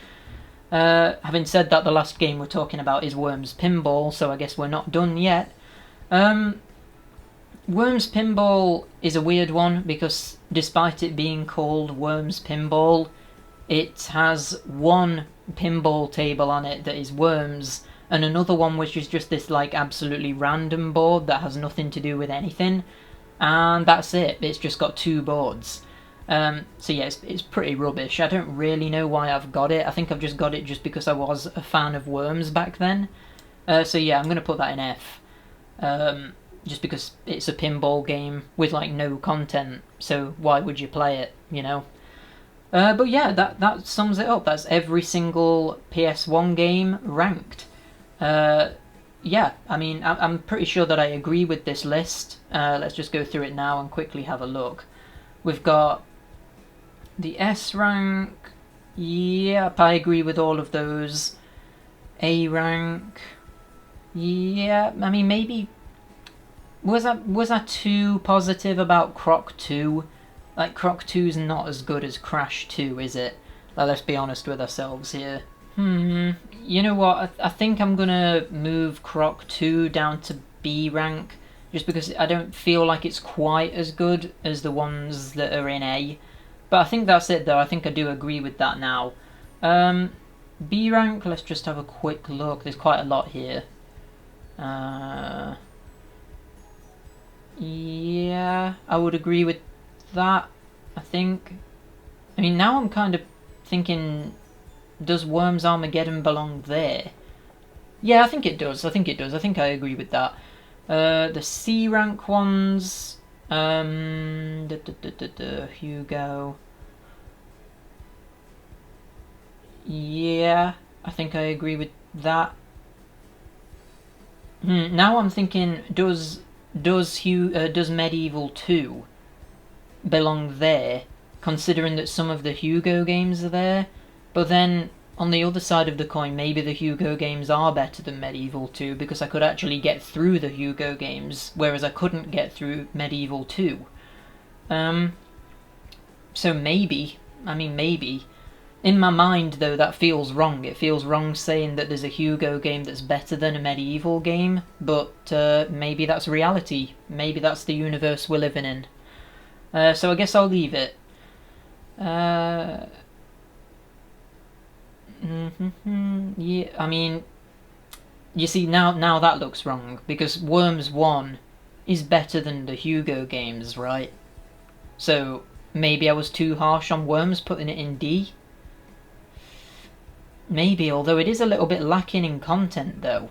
Having said that, the last game we're talking about is Worms Pinball, so I guess we're not done yet. Worms Pinball is a weird one because despite it being called Worms Pinball, it has one pinball table on it that is Worms, and another one which is just this like absolutely random board that has nothing to do with anything, and that's it. It's just got two boards. So yeah, it's pretty rubbish. I don't really know why I've got it. I think I've just got it just because I was a fan of Worms back then. So yeah, I'm going to put that in F. Just because it's a pinball game with like no content, so why would you play it, you know? But yeah, that sums it up. That's every single PS1 game ranked. Yeah, I mean, I'm pretty sure that I agree with this list. Let's just go through it now and quickly have a look. We've got the S rank. Yep, I agree with all of those. A rank. Yeah, I mean, maybe was I too positive about Croc 2? Like, Croc 2's not as good as Crash 2, is it? Like, let's be honest with ourselves here. You know what? I think I'm gonna move Croc 2 down to B rank, just because I don't feel like it's quite as good as the ones that are in A. But I think that's it, though. I think I do agree with that now. B rank, let's just have a quick look. There's quite a lot here. Yeah, I would agree with that, I think. I mean, now I'm kind of thinking, does Worms Armageddon belong there? Yeah, I think it does. I think it does. I think I agree with that. The C rank ones. Hugo. Yeah, I think I agree with that. Now I'm thinking, does Medieval 2 belong there, considering that some of the Hugo games are there? But then, on the other side of the coin, maybe the Hugo games are better than Medieval 2 because I could actually get through the Hugo games, whereas I couldn't get through Medieval 2. So maybe, maybe. In my mind, though, that feels wrong. It feels wrong saying that there's a Hugo game that's better than a Medieval game, but maybe that's reality. Maybe that's the universe we're living in. So I guess I'll leave it. Yeah, I mean, you see, now that looks wrong, because Worms 1 is better than the Hugo games, right? So maybe I was too harsh on Worms putting it in D? Maybe, although it is a little bit lacking in content, though.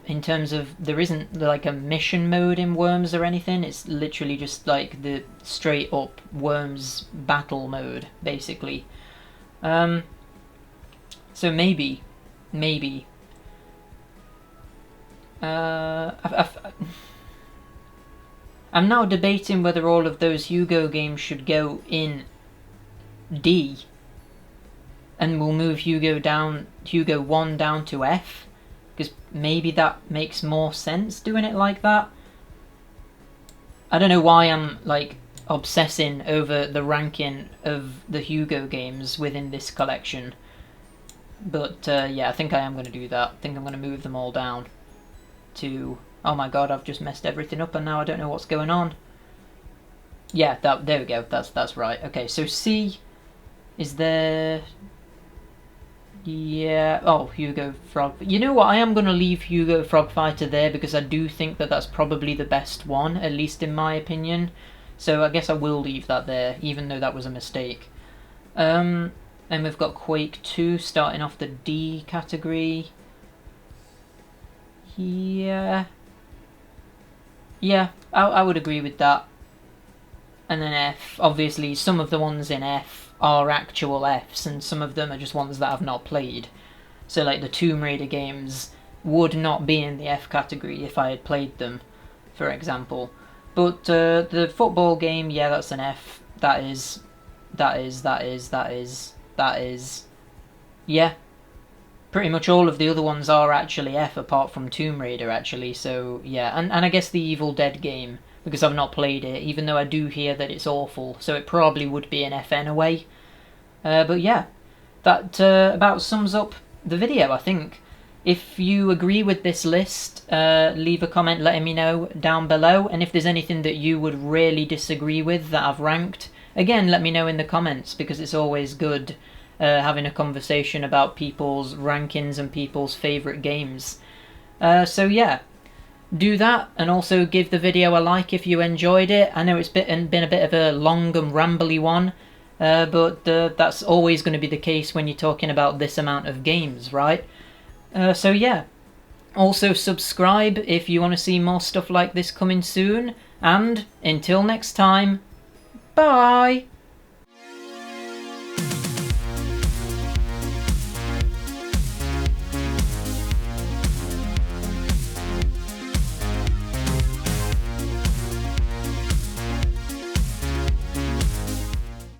In terms of, there isn't like a mission mode in Worms or anything, it's literally just like the straight up Worms battle mode, basically. So maybe. I'm now debating whether all of those Hugo games should go in D, and we'll move Hugo 1 down to F, because maybe that makes more sense doing it like that. I don't know why I'm like obsessing over the ranking of the Hugo games within this collection, but yeah, I think I am going to do that. I think I'm going to move them all down to... Oh my god, I've just messed everything up and now I don't know what's going on. Yeah, there we go, that's right. Okay, so C is there... Yeah, oh, Hugo Frog... You know what, I am going to leave Hugo Frog Fighter there because I do think that that's probably the best one, at least in my opinion. So I guess I will leave that there, even though that was a mistake. And we've got Quake 2 starting off the D category. Yeah, I would agree with that. And then F, obviously some of the ones in F are actual Fs, and some of them are just ones that I've not played. So like the Tomb Raider games would not be in the F category if I had played them, for example. But the football game, yeah, that's an F. That is. Yeah. Pretty much all of the other ones are actually F, apart from Tomb Raider, actually, so yeah. And I guess the Evil Dead game, because I've not played it, even though I do hear that it's awful, so it probably would be an F anyway. But yeah, that about sums up the video, I think. If you agree with this list, leave a comment letting me know down below, and if there's anything that you would really disagree with that I've ranked, again, let me know in the comments, because it's always good having a conversation about people's rankings and people's favourite games. So yeah, do that, and also give the video a like if you enjoyed it. I know it's been a bit of a long and rambly one, but that's always going to be the case when you're talking about this amount of games, right? So yeah, also subscribe if you want to see more stuff like this coming soon, and until next time, bye!